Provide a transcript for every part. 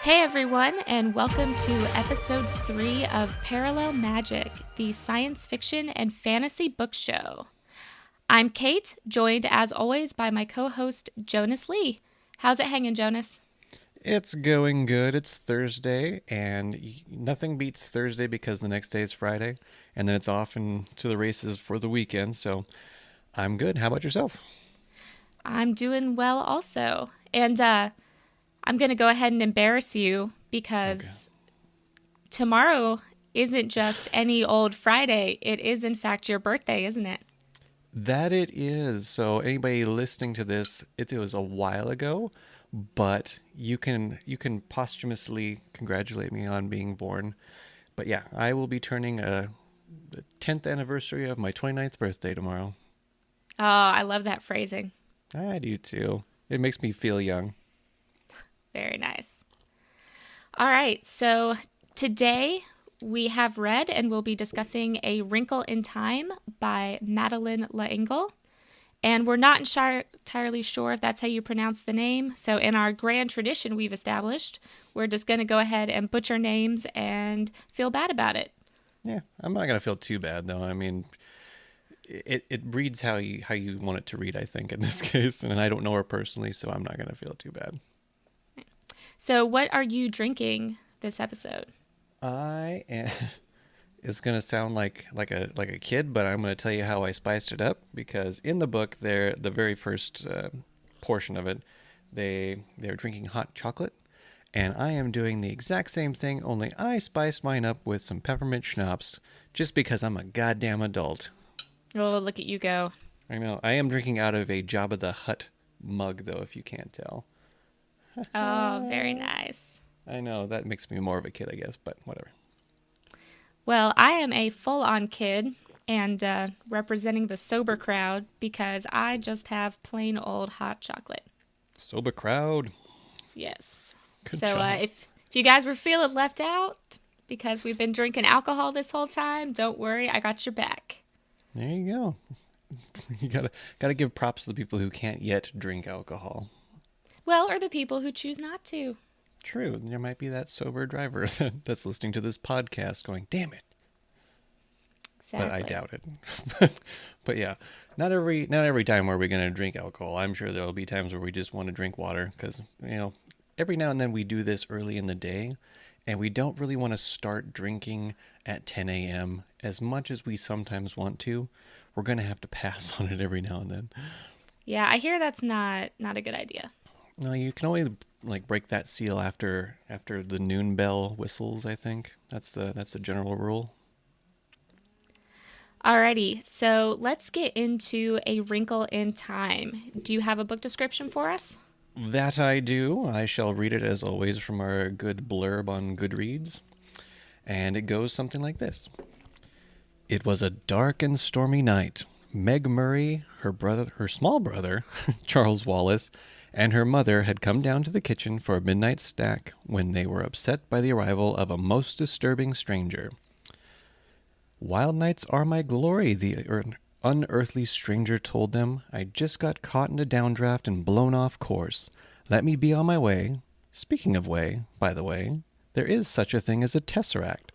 Hey everyone, and welcome to episode 3 of Parallel Magic, the science fiction and fantasy book show. I'm Kate, joined as always by my co-host Jonas Lee. How's it hanging, Jonas? It's going good. It's Thursday, and nothing beats Thursday because the next day is Friday, and then it's off and to the races for the weekend. So I'm good. How about yourself? I'm doing well also. And I'm going to go ahead and embarrass you Okay. because tomorrow isn't just any old Friday. It is, in fact, your birthday, isn't it? That it is. So anybody listening to this, it was a while ago, but you can posthumously congratulate me on being born. But yeah, I will be turning the 10th anniversary of my 29th birthday tomorrow. Oh, I love that phrasing. I do too. It makes me feel young. Very nice. All right, so today we have read and we'll be discussing A Wrinkle in Time by Madeleine L'Engle. And we're not entirely sure if that's how you pronounce the name. So, in our grand tradition we've established, we're just going to go ahead and butcher names and feel bad about it. Yeah, I'm not gonna feel too bad though. I mean, it reads how you want it to read, I think, in this case. And I don't know her personally, so I'm not gonna feel too bad. So, what are you drinking this episode? I am. It's gonna sound like a kid, but I'm gonna tell you how I spiced it up because in the book, there the very first portion of it, they're drinking hot chocolate, and I am doing the exact same thing. Only I spiced mine up with some peppermint schnapps, just because I'm a goddamn adult. Oh, look at you go. I know I am drinking out of a Jabba the Hutt mug, though, if you can't tell. Oh, very nice. I know that makes me more of a kid, I guess, but whatever. Well, I am a full on kid and representing the sober crowd because I just have plain old hot chocolate. Sober crowd. Yes. Good So job. if you guys were feeling left out because we've been drinking alcohol this whole time, don't worry, I got your back. There you go. You gotta give props to the people who can't yet drink alcohol. Well, or the people who choose not to. True, there might be that sober driver that's listening to this podcast going, "Damn it!" But I Sadly. doubt it. but yeah, not every time are we gonna drink alcohol. I'm sure there'll be times where we just want to drink water because every now and then we do this early in the day, and we don't really want to start drinking at 10 a.m. as much as we sometimes want to. We're gonna have to pass on it every now and then. Yeah, I hear that's not a good idea. No, you can only like break that seal after the noon bell whistles, I think. That's the general rule. Alrighty, so let's get into A Wrinkle in Time. Do you have a book description for us? That I do. I shall read it as always from our good blurb on Goodreads. And it goes something like this. It was a dark and stormy night. Meg Murray, her small brother, Charles Wallace, and her mother had come down to the kitchen for a midnight snack when they were upset by the arrival of a most disturbing stranger. Wild nights are my glory, the unearthly stranger told them. I just got caught in a downdraft and blown off course. Let me be on my way. Speaking of way, by the way, there is such a thing as a tesseract.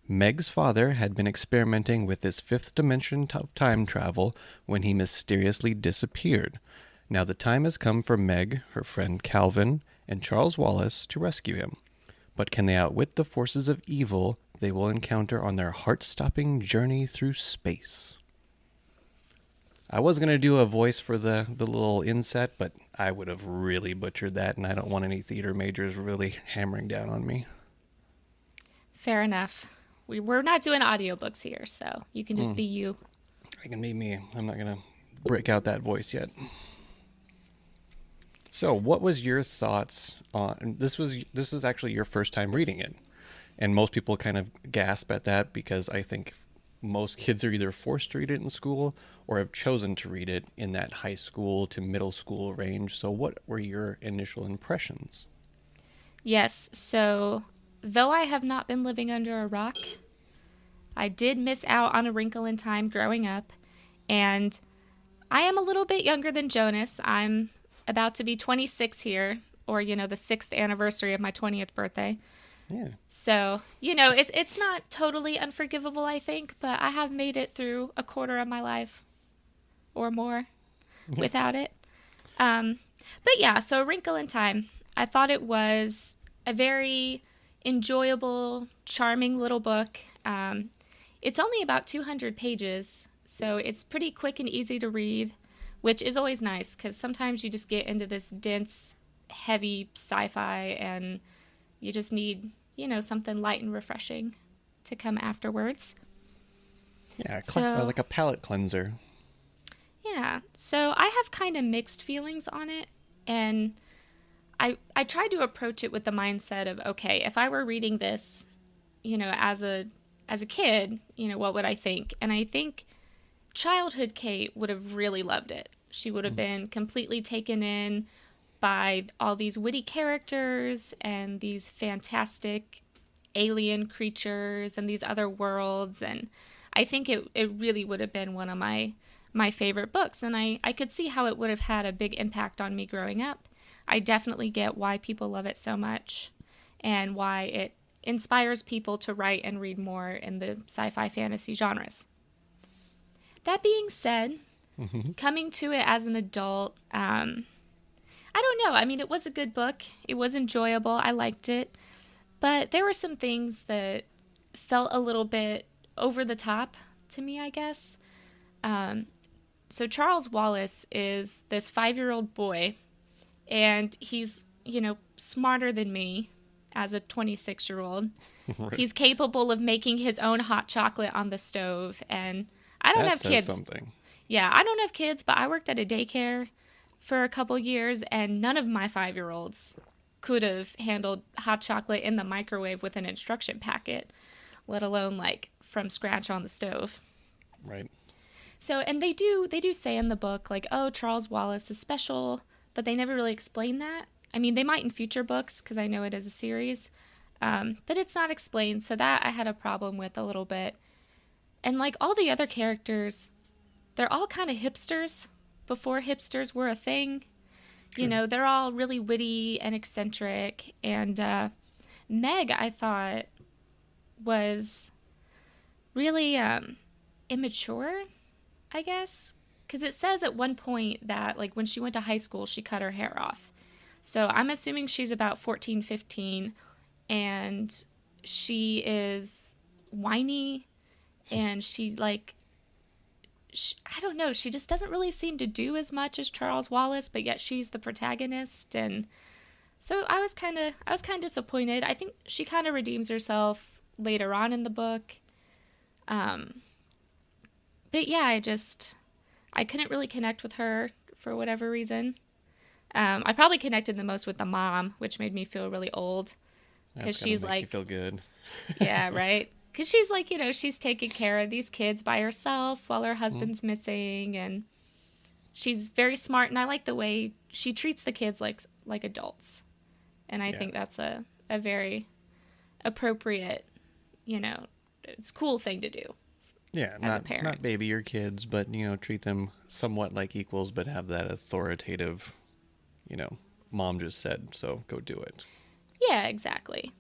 Meg's father had been experimenting with this fifth dimension time travel when he mysteriously disappeared. Now the time has come for Meg, her friend Calvin, and Charles Wallace to rescue him. But can they outwit the forces of evil they will encounter on their heart-stopping journey through space? I was going to do a voice for the little inset, but I would have really butchered that, and I don't want any theater majors really hammering down on me. Fair enough. We're not doing audiobooks here, so you can just Mm, be you. I can be me. I'm not going to break out that voice yet. So, what was your thoughts on this was actually your first time reading it. And most people kind of gasp at that because I think most kids are either forced to read it in school or have chosen to read it in that high school to middle school range. So, what were your initial impressions? Yes, so though I have not been living under a rock, I did miss out on A Wrinkle in Time growing up, and I am a little bit younger than Jonas. I'm about to be 26 here or, the 6th anniversary of my 20th birthday. Yeah. So, it's not totally unforgivable, I think, but I have made it through a quarter of my life or more without it. But yeah, so A Wrinkle in Time. I thought it was a very enjoyable, charming little book. It's only about 200 pages, so it's pretty quick and easy to read, which is always nice because sometimes you just get into this dense, heavy sci-fi and you just need, something light and refreshing to come afterwards. Yeah, So, like a palate cleanser. yeah. So I have kind of mixed feelings on it, and I tried to approach it with the mindset of, okay, if I were reading this, as a kid, what would I think? And I think childhood Kate would have really loved it. She would have been completely taken in by all these witty characters and these fantastic alien creatures and these other worlds, and I think it really would have been one of my favorite books, and I could see how it would have had a big impact on me growing up. I definitely get why people love it so much and why it inspires people to write and read more in the sci-fi fantasy genres. That being said, coming to it as an adult, I don't know. I mean, it was a good book. It was enjoyable. I liked it. But there were some things that felt a little bit over the top to me, I guess. So Charles Wallace is this 5-year-old boy, and he's, smarter than me as a 26-year-old. Right. He's capable of making his own hot chocolate on the stove, and I don't That have says kids. something. Yeah, I don't have kids, but I worked at a daycare for a couple years, and none of my 5-year-olds could have handled hot chocolate in the microwave with an instruction packet, let alone like from scratch on the stove. Right. So, and they do say in the book like, oh, Charles Wallace is special, but they never really explain that. I mean, they might in future books because I know it is a series, but it's not explained. So that I had a problem with a little bit. And like all the other characters, they're all kind of hipsters before hipsters were a thing. Sure. They're all really witty and eccentric. And Meg, I thought, was really immature, I guess. Because it says at one point that, like, when she went to high school, she cut her hair off. So I'm assuming she's about 14, 15, and she is whiny, and I don't know, she just doesn't really seem to do as much as Charles Wallace, but yet she's the protagonist, and so I was kind of disappointed. I think she kind of redeems herself later on in the book. But yeah, I couldn't really connect with her for whatever reason. I probably connected the most with the mom, which made me feel really old because That's gonna she's make you like, feel good. yeah, right. Because she's like, she's taking care of these kids by herself while her Mm. husband's missing, and she's very smart. And I like the way she treats the kids like adults, and I Yeah. think that's a very appropriate, it's a cool thing to do Yeah, as a not parent. baby your kids, but treat them somewhat like equals, but have that authoritative, you know, mom just said, so go do it. Yeah, exactly.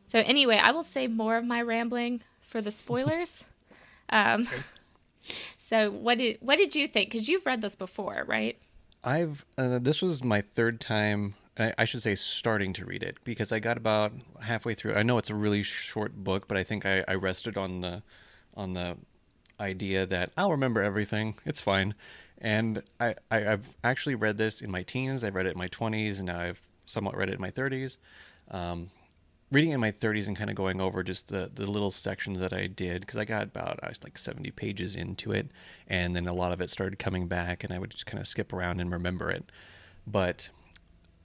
So anyway, I will save more of my rambling for the spoilers. Um, Okay. so what did you think? Because you've read this before, right? I've this was my third time. I should say starting to read it because I got about halfway through. I know it's a really short book, but I think I rested on the idea that I'll remember everything. It's fine. And I've actually read this in my teens. I read it in my 20s, and now I've somewhat read it in my 30s. Reading in my 30s and kind of going over just the little sections that I did, because I was like 70 pages into it, and then a lot of it started coming back, and I would just kind of skip around and remember it. But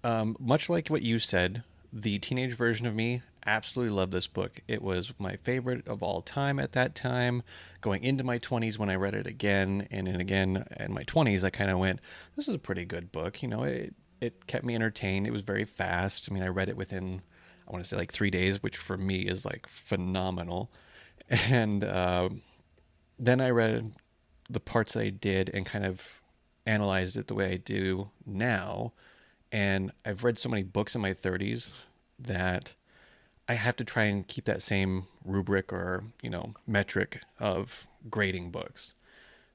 much like what you said, the teenage version of me absolutely loved this book. It was my favorite of all time at that time. Going into my 20s when I read it again and then again in my 20s, I kind of went, this is a pretty good book. It kept me entertained. It was very fast. I mean, I read it within, I want to say like 3 days, which for me is like phenomenal. And then I read the parts that I did and kind of analyzed it the way I do now. And I've read so many books in my 30s that I have to try and keep that same rubric or, metric of grading books.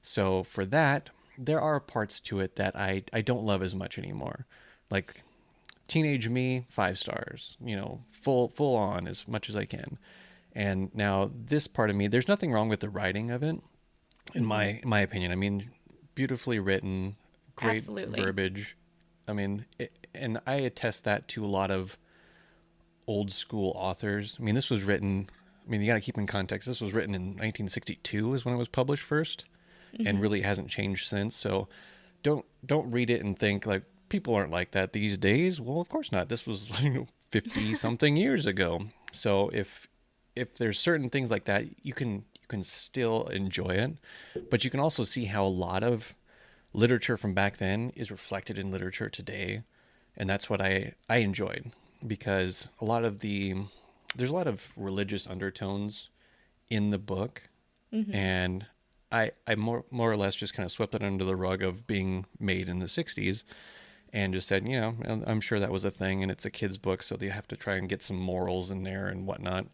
So for that, there are parts to it that I don't love as much anymore. Like teenage me, 5 stars, full on as much as I can. And now this part of me, there's nothing wrong with the writing of it, in my opinion. I mean, beautifully written, great Absolutely. verbiage. I mean, and I attest that to a lot of old school authors. I mean, this was written. I mean, you got to keep in context. This was written in 1962 is when it was published first, and really hasn't changed since. So, don't read it and think like people aren't like that these days. Well, of course not. This was 50 something years ago. So if there's certain things like that, you can still enjoy it, but you can also see how a lot of literature from back then is reflected in literature today, and that's what I enjoyed, because there's a lot of religious undertones in the book, and I more or less just kind of swept it under the rug of being made in the 60s and just said, I'm sure that was a thing, and it's a kid's book, so they have to try and get some morals in there and whatnot.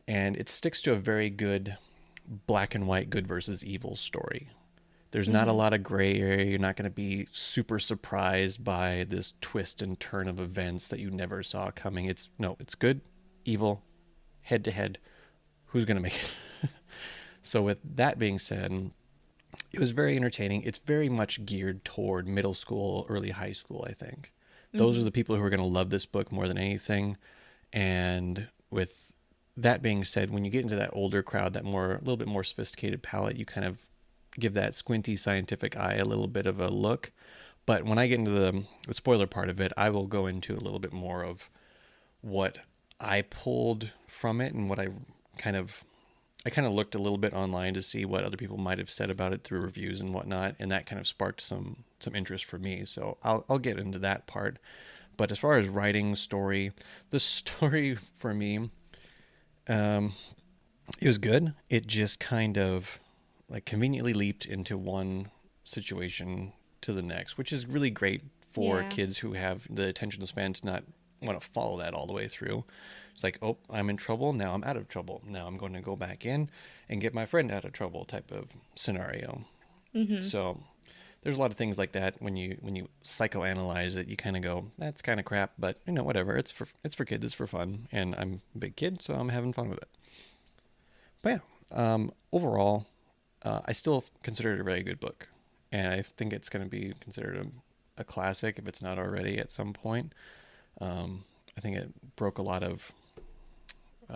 And it sticks to a very good black and white good versus evil story. There's not a lot of gray area. You're not going to be super surprised by this twist and turn of events that you never saw coming. It's good, evil, head to head. Who's going to make it? So with that being said, it was very entertaining. It's very much geared toward middle school, early high school, I think. Those are the people who are going to love this book more than anything. And with that being said, when you get into that older crowd, a little bit more sophisticated palate, you kind of give that squinty scientific eye a little bit of a look. But when I get into the spoiler part of it, I will go into a little bit more of what I pulled from it and what I kind of looked a little bit online to see what other people might have said about it through reviews and whatnot, and that kind of sparked some interest for me. So I'll get into that part. But as far as writing story, the story for me, it was good. It just kind of like conveniently leaped into one situation to the next, which is really great for Yeah. kids who have the attention span to not want to follow that all the way through. It's like, oh, I'm in trouble. Now I'm out of trouble. Now I'm going to go back in and get my friend out of trouble type of scenario. So there's a lot of things like that when you psychoanalyze it, you kind of go, that's kind of crap, but whatever. It's for kids. It's for fun, and I'm a big kid, so I'm having fun with it. But yeah, overall, I still consider it a very good book, and I think it's going to be considered a classic if it's not already at some point. I think it broke a lot of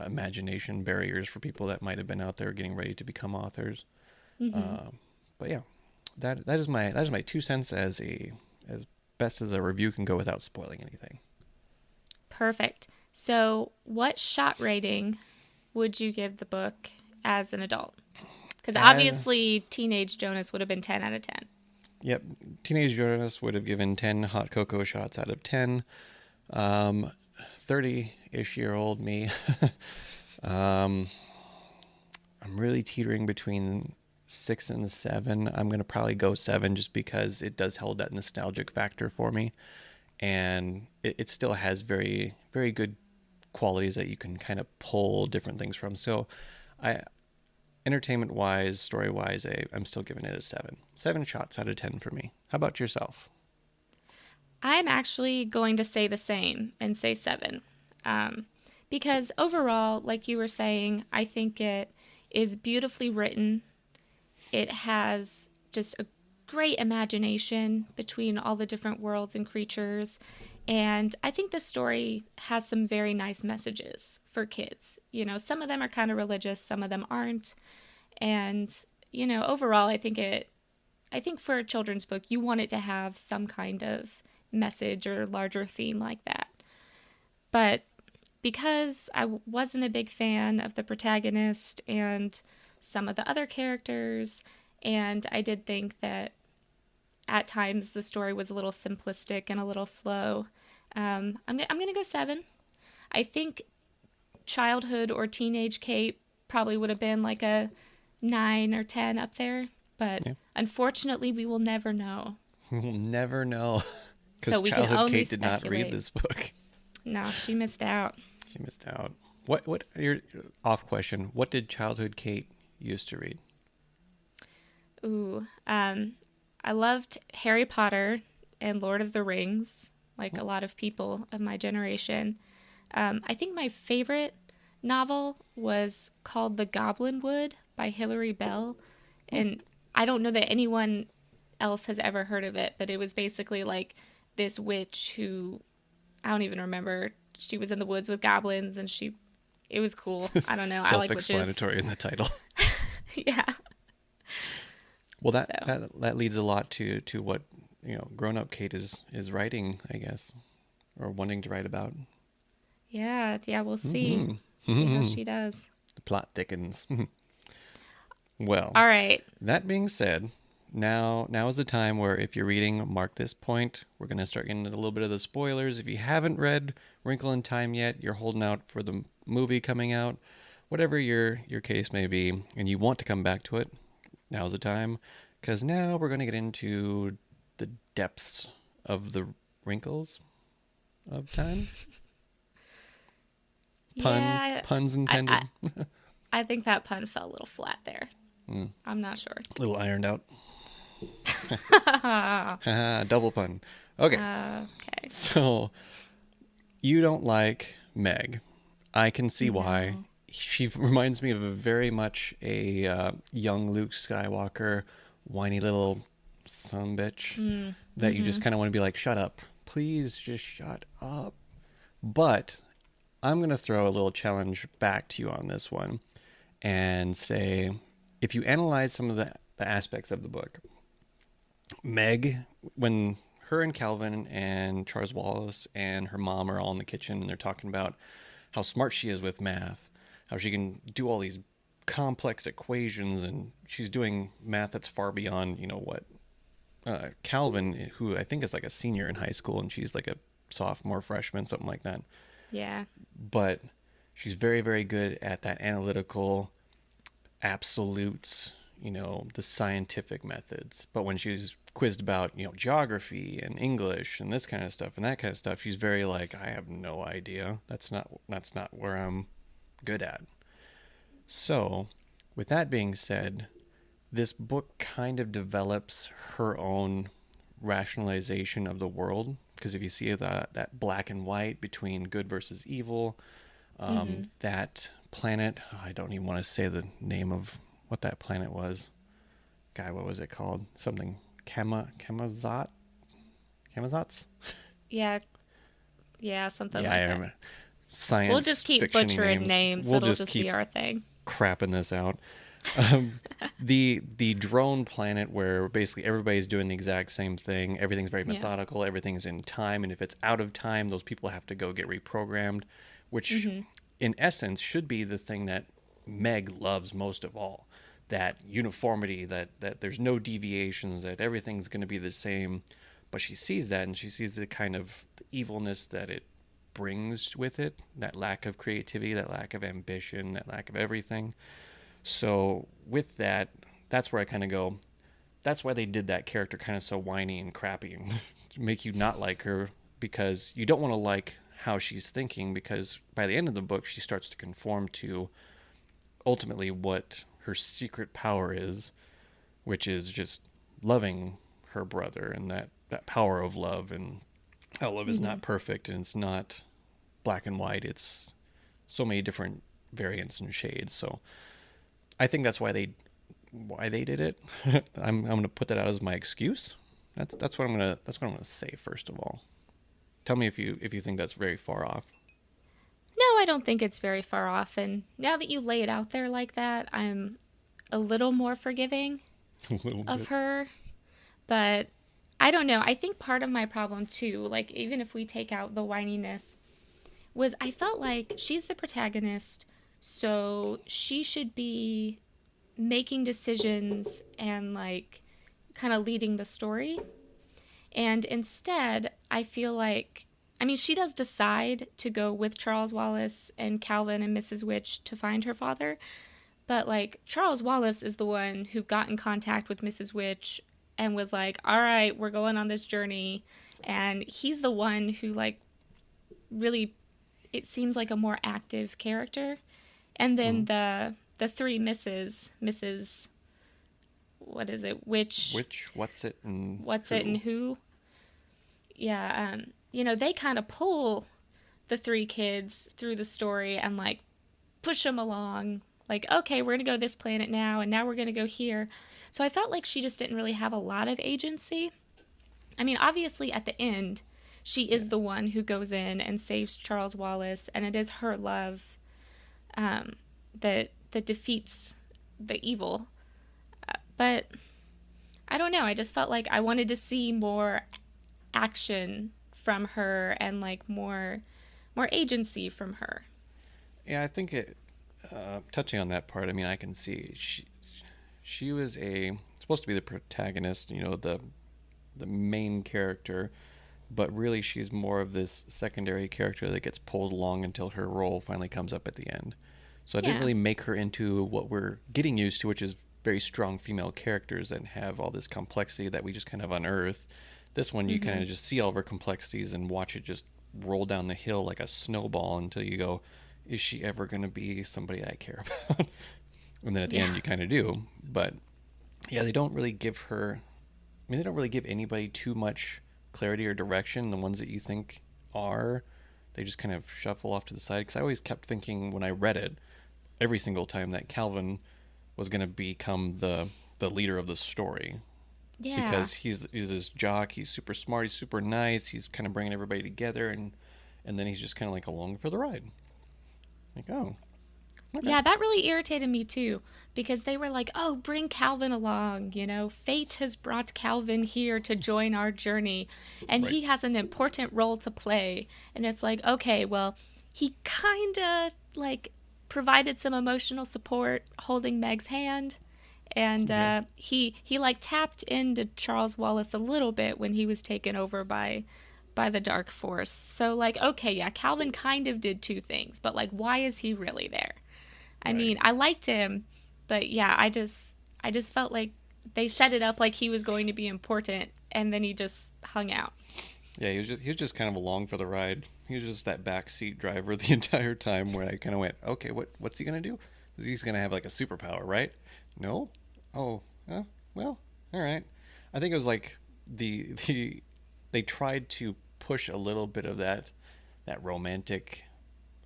imagination barriers for people that might have been out there getting ready to become authors. But yeah, that is my 2 cents as best as a review can go without spoiling anything. Perfect. So, what shot rating would you give the book as an adult? Because Uh, obviously, Teenage Jonas would have been 10 out of 10. yep, Teenage Jonas would have given 10 hot cocoa shots out of 10. 30-ish-year-old me, um, I'm really teetering between 6 and 7. I'm going to probably go 7 just because it does hold that nostalgic factor for me. And it still has very, very good qualities that you can kind of pull different things from. So I, entertainment wise, story wise, I'm still giving it a 7. 7 shots out of 10 for me. How about yourself? I'm actually going to say the same and say 7. Um, because overall, like you were saying, I think it is beautifully written. It has just a great imagination between all the different worlds and creatures. And I think the story has some very nice messages for kids. Some of them are kind of religious, some of them aren't. And, overall, I think for a children's book, you want it to have some kind of message or larger theme like that. But because I wasn't a big fan of the protagonist and some of the other characters, and I did think that at times the story was a little simplistic and a little slow, I'm going to go 7. I think childhood or teenage Kate probably would have been like a 9 or 10 up there, but Yeah. unfortunately, we will never know. We'll never know. Because So we can childhood only Kate did not read speculate. this book. No, she missed out. She missed out. What, your off question, what did childhood Kate used to read? Ooh, I loved Harry Potter and Lord of the Rings, like a lot of people of my generation. I think my favorite novel was called The Goblin Wood by Hilary Bell. And I don't know that anyone else has ever heard of it, but it was basically like this witch who, I don't even remember, she was in the woods with goblins and it was cool. I don't know. I like witches. Self-explanatory in the title. Yeah. Well, So. that leads a lot to what grown-up Kate is writing, I guess, or wanting to write about. Yeah, we'll see. Mm-hmm. See how she does. The plot thickens. Well, All right. that being said, now is the time where if you're reading, mark this point. We're going to start getting into a little bit of the spoilers. If you haven't read Wrinkle in Time yet, you're holding out for the movie coming out, whatever your case may be, and you want to come back to it, now's the time, because now we're going to get into the depths of the wrinkles of time. Puns intended. I think that pun fell a little flat there. I'm not sure. A little ironed out. Double pun. Okay. Okay. So you don't like Meg. I can see why. She reminds me of very much a young Luke Skywalker, whiny little sumbitch that you just kind of want to be like, shut up. Please just shut up. But I'm going to throw a little challenge back to you on this one and say, if you analyze some of the aspects of the book, Meg, when her and Calvin and Charles Wallace and her mom are all in the kitchen and they're talking about how smart she is with math, how she can do all these complex equations, and she's doing math that's far beyond, what Calvin, who I think is like a senior in high school, and she's like a sophomore, freshman, something like that. Yeah. But she's very, very good at that analytical absolutes, the scientific methods. But when she's quizzed about, geography and English and this kind of stuff and that kind of stuff, she's very like, I have no idea. That's not where I'm good at. So, with that being said, this book kind of develops her own rationalization of the world, because if you see that black and white between good versus evil, that planet, I don't even want to say the name of what that planet was. God, what was it called? Something Camazotz? Yeah, something like I that. remember. Science. We'll just keep fiction butchering names. names. We'll It'll just just keep be our thing. crapping this out. The drone planet, where basically everybody's doing the exact same thing. Everything's very methodical. Everything's in time, and if it's out of time, those people have to go get reprogrammed, which in essence should be the thing that Meg loves most of all. That uniformity, that there's no deviations, that everything's going to be the same. But she sees that, and she sees the kind of the evilness that it brings with it, that lack of creativity, that lack of ambition, that lack of everything. So with that, that's where I kind of go, that's why they did that character kind of so whiny and crappy, and to make you not like her, because you don't want to like how she's thinking, because by the end of the book, she starts to conform to ultimately what her secret power is, which is just loving her brother, and that power of love, and how love is not perfect, and it's not black and white. It's so many different variants and shades. So I think that's why they did it. I'm going to put that out as my excuse. That's what I'm going to say first of all. Tell me if you think that's very far off. No, I don't think it's very far off. And now that you lay it out there like that, I'm a little more forgiving of her. But I don't know. I think part of my problem too, like even if we take out the whininess, was I felt like she's the protagonist, so she should be making decisions and like kind of leading the story. And instead, I feel like, I mean, she does decide to go with Charles Wallace and Calvin and Mrs. Witch to find her father. But like Charles Wallace is the one who got in contact with Mrs. Witch and was like, all right, we're going on this journey. And he's the one who, like, really, it seems like a more active character. And then Mm-hmm. the three Mrs. What is it? Which, what's it, and What's it, and who? who? Yeah, they kind of pull the three kids through the story and, like, push them along. Like, okay, we're going to go this planet now, and now we're going to go here. So I felt like she just didn't really have a lot of agency. I mean, obviously, at the end, she Yeah. is the one who goes in and saves Charles Wallace, and it is her love that defeats the evil. But I don't know. I just felt like I wanted to see more action from her and, like, more agency from her. Yeah, I think it. Touching on that part, I mean, I can see she was supposed to be the protagonist, the main character, but really she's more of this secondary character that gets pulled along until her role finally comes up at the end. So I didn't Yeah. really make her into what we're getting used to, which is very strong female characters that have all this complexity that we just kind of unearth. This one, you kind Mm-hmm. of just see all of her complexities and watch it just roll down the hill like a snowball until you go, is she ever going to be somebody I care about? And then at the Yeah. end, you kind of do. But yeah, they don't really give her. I mean, they don't really give anybody too much clarity or direction. The ones that you think are, they just kind of shuffle off to the side. Because I always kept thinking when I read it, every single time that Calvin was going to become the leader of the story, Yeah. because he's this jock. He's super smart. He's super nice. He's kind of bringing everybody together, and then he's just kind of like along for the ride. Like, oh, okay, Yeah, that really irritated me too because they were like, "Oh, bring Calvin along, Fate has brought Calvin here to join our journey and right, he has an important role to play." And it's like, "Okay, well, he kind of like provided some emotional support holding Meg's hand and yeah, he like tapped into Charles Wallace a little bit when he was taken over by the dark force." So, like, okay, yeah, Calvin kind of did two things, but, like, why is he really there? I right. mean, I liked him, but yeah, I just felt like they set it up like he was going to be important, and then he just hung out. Yeah, he was just kind of along for the ride. He was just that backseat driver the entire time. Where I kind of went, okay, what's he gonna do? He's gonna have like a superpower, right? No. Oh, well, all right. I think it was like the they tried to push a little bit of that romantic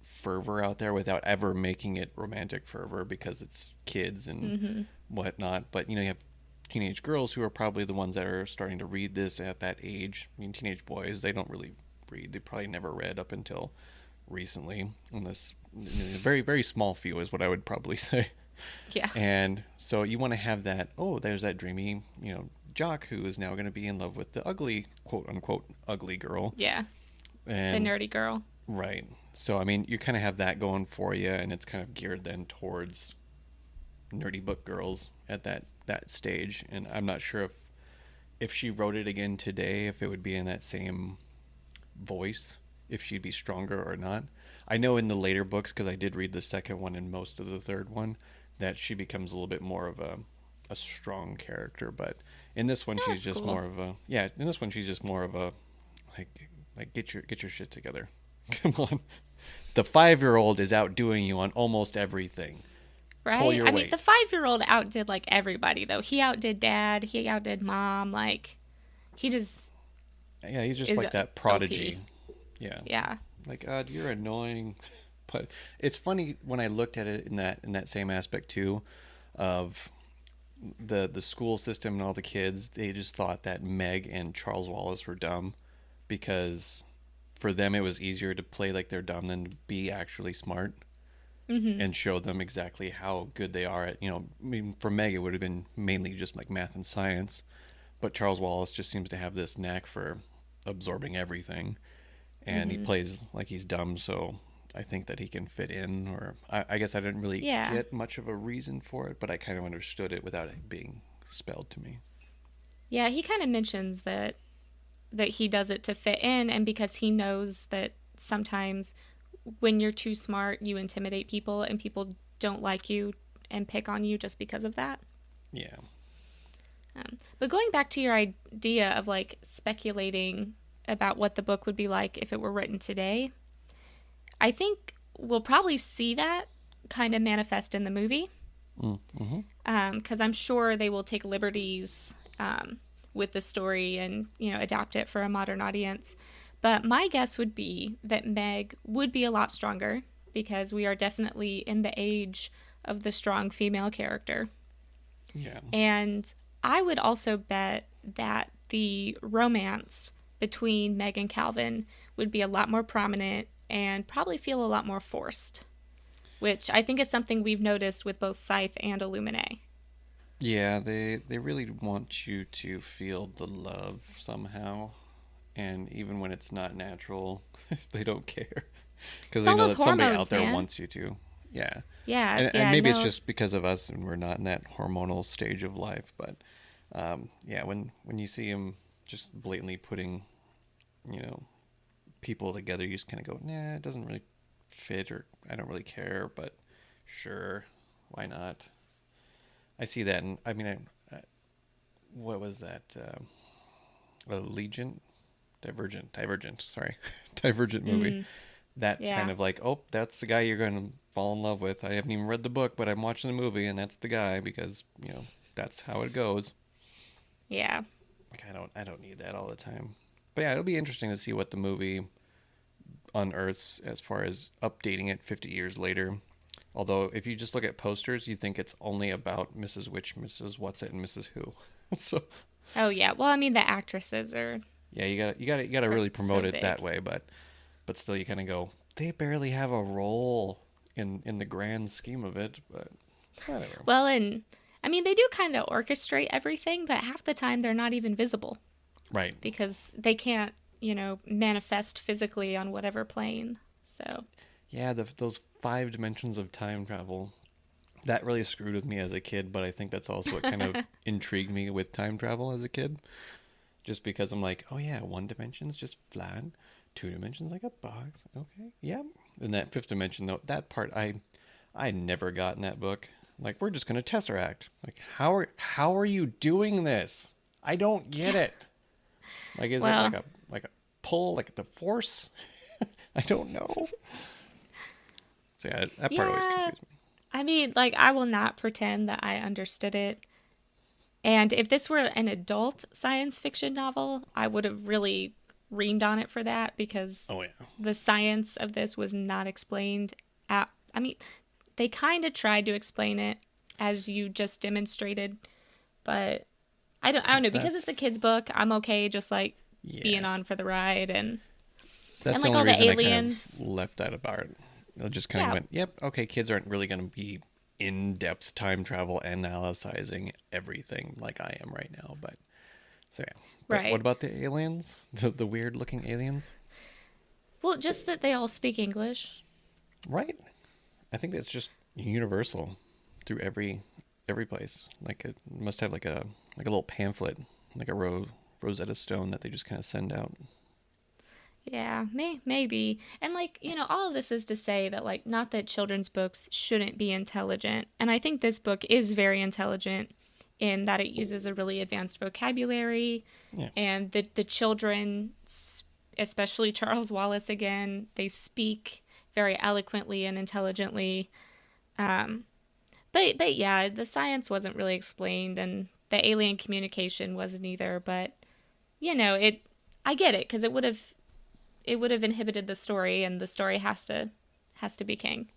fervor out there without ever making it romantic fervor because it's kids and Mm-hmm. whatnot. But you have teenage girls who are probably the ones that are starting to read this at that age. I mean, teenage boys, they don't really read. They probably never read up until recently, unless very, very small few is what I would probably say. Yeah. And so you want to have that, oh, there's that dreamy, jock who is now going to be in love with the ugly, quote unquote, ugly girl. Yeah. The And nerdy girl. right. So, I mean, you kind of have that going for you, and it's kind of geared then towards nerdy book girls at that stage. And I'm not sure if she wrote it again today, if it would be in that same voice, if she'd be stronger or not. I know in the later books, because I did read the second one and most of the third one, that she becomes a little bit more of a strong character. But in this one, Oh, she's that's just cool. more of a yeah. In this one, she's just more of a like get your shit together. Come on, the 5-year old is outdoing you on almost everything. Pull Right? your I mean, the weight. 5-year-old outdid, like, everybody, though. He outdid dad, he outdid mom. Like, he just Yeah, he's just is like that OP. prodigy. Yeah, Yeah. like God, you're annoying. But it's funny when I looked at it in that same aspect too, of the school system and all the kids. They just thought that Meg and Charles Wallace were dumb because for them it was easier to play like they're dumb than to be actually smart Mm-hmm. and show them exactly how good they are at. I mean, for Meg it would have been mainly just like math and science, but Charles Wallace just seems to have this knack for absorbing everything, and he Mm-hmm. plays like he's dumb. So I think that he can fit in, or I guess I didn't really Yeah. get much of a reason for it, but I kind of understood it without it being spelled to me. Yeah, he kind of mentions that he does it to fit in and because he knows that sometimes when you're too smart, you intimidate people and people don't like you and pick on you just because of that. Yeah. But going back to your idea of, like, speculating about what the book would be like if it were written today. I think we'll probably see that kind of manifest in the movie, Mm-hmm. because I'm sure they will take liberties with the story and adapt it for a modern audience. But my guess would be that Meg would be a lot stronger because we are definitely in the age of the strong female character. Yeah. And I would also bet that the romance between Meg and Calvin would be a lot more prominent and probably feel a lot more forced, which I think is something we've noticed with both Scythe and Illuminae. Yeah, they really want you to feel the love somehow, and even when it's not natural, they don't care because It's they all know those that somebody out hormones, there man. wants you to. Yeah, Yeah, and yeah, maybe it's no. just because of us and we're not in that hormonal stage of life, but yeah, when you see him just blatantly putting, you know, people together, you just kind of go, nah, it doesn't really fit, or I don't really care, but sure, why not? I see that, and I mean, what was that? Allegiant, Divergent. Sorry, Divergent movie. Mm, That kind yeah, of like, oh, that's the guy you're going to fall in love with. I haven't even read the book, but I'm watching the movie, and that's the guy because that's how it goes. yeah. Like I don't need that all the time. But yeah, it'll be interesting to see what the movie unearths as far as updating it 50 years later. Although, if you just look at posters, you think it's only about Mrs. Which, Mrs. What's It, and Mrs. Who. So Oh, yeah. Well, I mean, the actresses yeah, you gotta are really promote so it that big. way, but still, you kind of go, they barely have a role in the grand scheme of it, but whatever. Well, and I mean, they do kind of orchestrate everything, but half the time they're not even visible Right. because they can't, manifest physically on whatever plane. So, Yeah, those 5 dimensions of time travel, that really screwed with me as a kid, but I think that's also what kind of intrigued me with time travel as a kid. Just because I'm like, oh yeah, 1 dimension's just flat, 2 dimensions like a box. Okay, yeah. And that fifth dimension, though, that part I never got in that book. Like, we're just gonna tesseract. Like, how are you doing this? I don't get it. Like, is it well, like a pull, like the force? I don't know. So yeah, that part always yeah. confused me. I mean, like, I will not pretend that I understood it. And if this were an adult science fiction novel, I would have really reamed on it for that because Oh yeah. the science of this was not explained at. I mean, they kind of tried to explain it as you just demonstrated, but I don't know, because it's a That's kid's book, I'm okay just like being yeah. on for the ride and That's the like only all the reason I kind of aliens. left that apart. I just kind of Yeah, went, yep, okay, kids aren't really going to be in-depth time travel analyzing everything like I am right now. But so yeah. But what right. about the aliens? The weird-looking aliens? Well, just that they all speak English. Right. I think that's just universal through every place. Like it must have like a little pamphlet, like a Rosetta Stone that they just kind of send out. Yeah, maybe. And like, all of this is to say that like not that children's books shouldn't be intelligent. And I think this book is very intelligent in that it uses a really advanced vocabulary Yeah. and the children, especially Charles Wallace again, they speak very eloquently and intelligently. Um but yeah, the science wasn't really explained and the alien communication wasn't either, but it I get it because it would have inhibited the story and the story has to be king.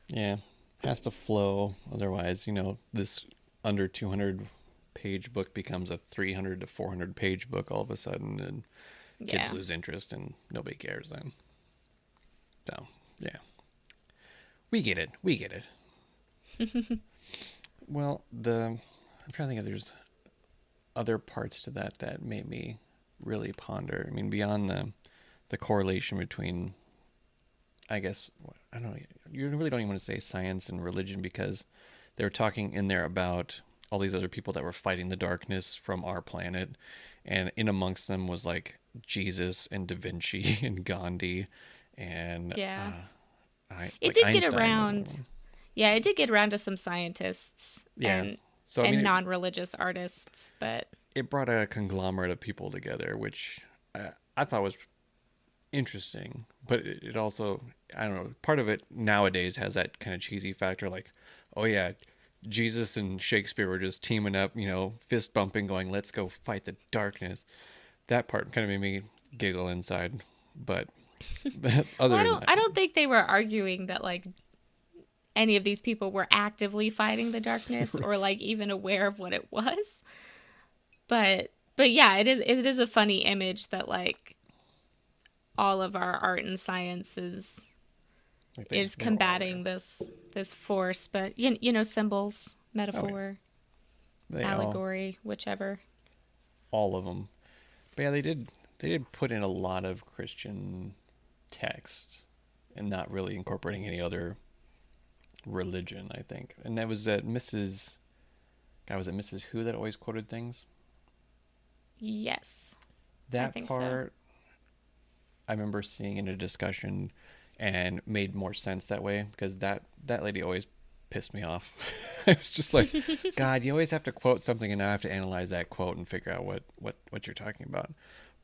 Yeah, has to flow. Otherwise, this under 200 page book becomes a 300 to 400 page book all of a sudden, and kids Yeah. lose interest and nobody cares then. So, yeah, we get it. We get it. Well, I'm trying to think if there's other parts to that made me really ponder. I mean, beyond the correlation between, I guess, I don't know, you really don't even want to say science and religion because they were talking in there about all these other people that were fighting the darkness from our planet, and in amongst them was like Jesus and Da Vinci and Gandhi and Yeah. It like did get Einstein was another around. one. Yeah, it did get around to some scientists Yeah. and So I mean, and non-religious artists, but it brought a conglomerate of people together, which I thought was interesting, but it also, I don't know, part of it nowadays has that kind of cheesy factor, like, oh yeah, Jesus and Shakespeare were just teaming up, fist bumping, going, let's go fight the darkness. That part kind of made me giggle inside, but Well, other than I that, don't think they were arguing that like any of these people were actively fighting the darkness or like even aware of what it was. But yeah, it is a funny image that like all of our art and science like is they're all combating there. this force, but symbols, Oh yeah, metaphor, they allegory, whichever. all of them. But yeah, they did put in a lot of Christian text and not really incorporating any other religion, I think. And that was that Mrs. God, was it Mrs. Who that always quoted things? Yes, I That think so. part I remember seeing in a discussion and made more sense that way, because that lady always pissed me off. I was just like, God, you always have to quote something and I have to analyze that quote and figure out what you're talking about.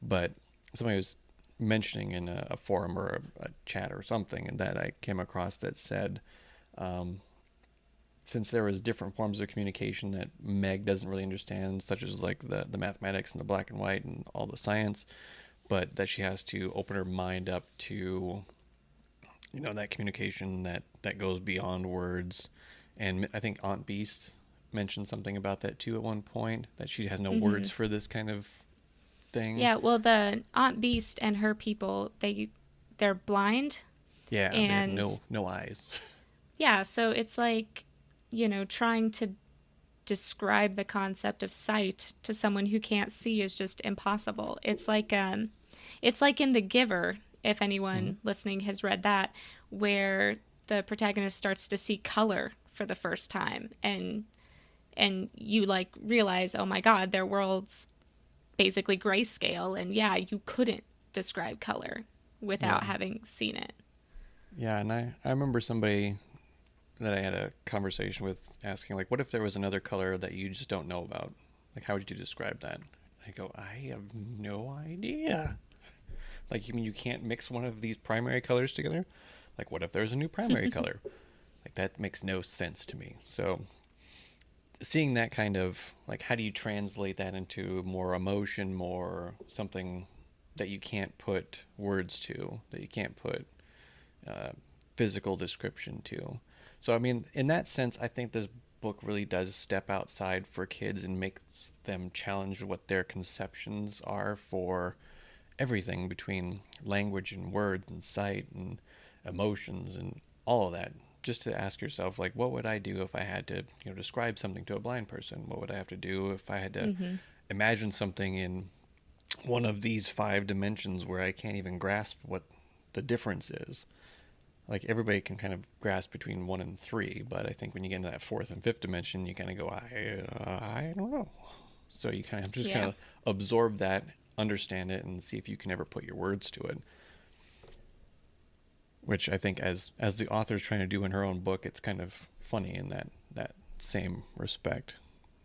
But somebody was mentioning in a forum or a chat or something, and that I came across that said, um, since there was different forms of communication that Meg doesn't really understand, such as like the mathematics and the black and white and all the science, but that she has to open her mind up to, that communication that goes beyond words. And I think Aunt Beast mentioned something about that too at one point, that she has no Hmm. words for this kind of thing. Yeah, well, the Aunt Beast and her people, they're blind, Yeah, they have and no eyes. yeah, so it's like, trying to describe the concept of sight to someone who can't see is just impossible. It's like in The Giver, if Hmm. anyone listening has read that, where the protagonist starts to see color for the first time, and you like realize, oh my god, their world's basically grayscale, and yeah, you couldn't describe color without Yeah. having seen it. Yeah, and I remember somebody that I had a conversation with asking, like, what if there was another color that you just don't know about? Like, how would you describe that? I go, I have no idea. Like, you mean you can't mix one of these primary colors together? Like, what if there's a new primary color? Like, that makes no sense to me. So, seeing that kind of, like, how do you translate that into more emotion, more something that you can't put words to, that you can't put uh, physical description to? So, I mean, in that sense, I think this book really does step outside for kids and makes them challenge what their conceptions are for everything between language and words and sight and emotions and all of that. Just to ask yourself, like, what would I do if I had to, describe something to a blind person? What would I have to do if I had to Hmm. imagine something in one of these five dimensions where I can't even grasp what the difference is? Like, everybody can kind of grasp between one and three, but I think when you get into that fourth and fifth dimension, you kind of go, I don't know. So you kind of just kind Yeah. of absorb that, understand it, and see if you can ever put your words to it. Which I think, as the author's trying to do in her own book, it's kind of funny in that same respect.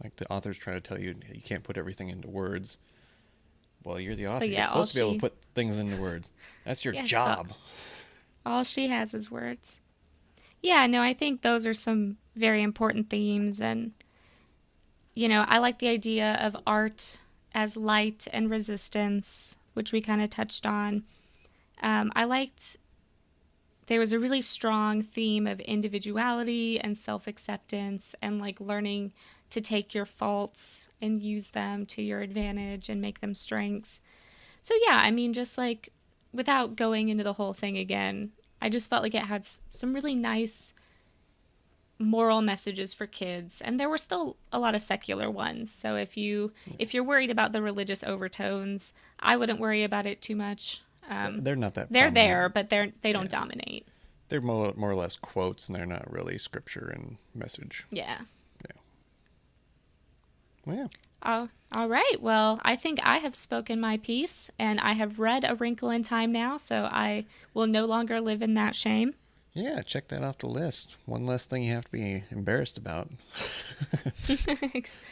Like, the author's trying to tell you you can't put everything into words. Well, you're the author. But You're yeah, supposed to be able to put things into words. That's your yes, but job. all she has is words. Yeah, no, I think those are some very important themes. And, I like the idea of art as light and resistance, which we kind of touched on. I liked there was a really strong theme of individuality and self acceptance and like learning to take your faults and use them to your advantage and make them strengths. So, yeah, I mean, just like without going into the whole thing again, I just felt like it had some really nice moral messages for kids, and there were still a lot of secular ones. So if you're worried about the religious overtones, I wouldn't worry about it too much. They're not that They're there, prominent. but they don't Yeah. dominate. They're more or less quotes, and they're not really scripture and message. Yeah. Yeah. Well, yeah. All right. Well, I think I have spoken my piece, and I have read A Wrinkle in Time now, so I will no longer live in that shame. Yeah, check that off the list. One less thing you have to be embarrassed about.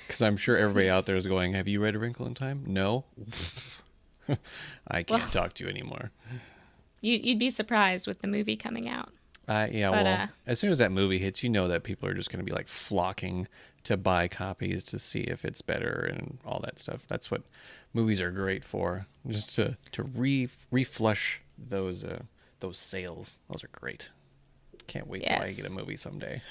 Because I'm sure everybody out Yes. there is going, have you read A Wrinkle in Time? No? I Well, can't talk to you anymore. you'd be surprised with the movie coming out. Yeah, But well, as soon as that movie hits, you know that people are just going to be like flocking to buy copies to see if it's better and all that stuff. That's what movies are great for, just to reflush those sales. Those are great. Can't wait till I get a yes, movie someday.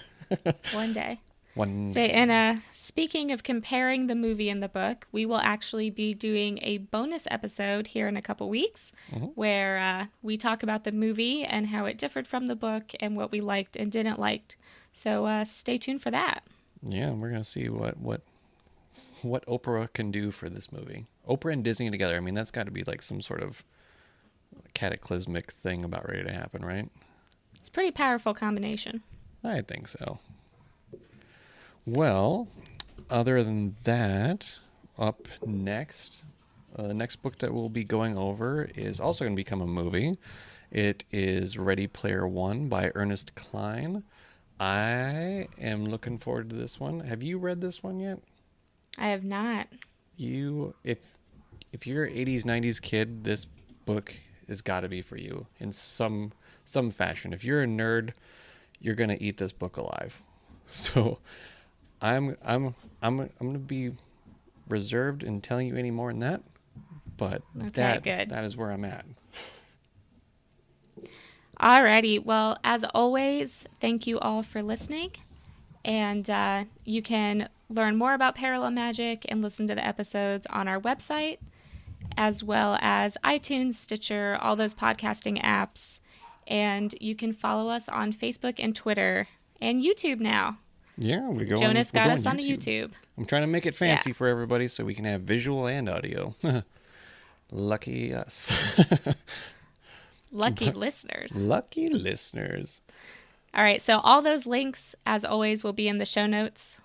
one day. One Say, day. and speaking of comparing the movie and the book, we will actually be doing a bonus episode here in a couple weeks Mhm. where we talk about the movie and how it differed from the book and what we liked and didn't like. So stay tuned for that. Yeah, we're gonna see what Oprah can do for this movie. Oprah and Disney together. I mean, that's got to be like some sort of cataclysmic thing about ready to happen, right? It's a pretty powerful combination. I think so. Well, other than that, up next, the next book that we'll be going over is also going to become a movie. It is Ready Player One by Ernest Cline. I am looking forward to this one. Have you read this one yet? I have not. If you're an 80s 90s kid, this book has got to be for you in some fashion. If you're a nerd, you're going to eat this book alive. So, I'm going to be reserved in telling you any more than that, but Okay, good. that is where I'm at. Alrighty. Well, as always, thank you all for listening. And you can learn more about Parallel Magic and listen to the episodes on our website, as well as iTunes, Stitcher, all those podcasting apps. And you can follow us on Facebook and Twitter and YouTube now. Yeah, Jonas got us onto YouTube. I'm trying to make it fancy for everybody so we can have visual and audio. Lucky us. Lucky listeners. Lucky listeners. All right, so all those links, as always, will be in the show notes.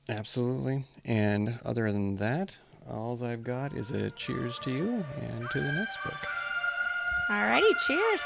Absolutely. And other than that, all I've got is a cheers to you and to the next book. All righty, cheers.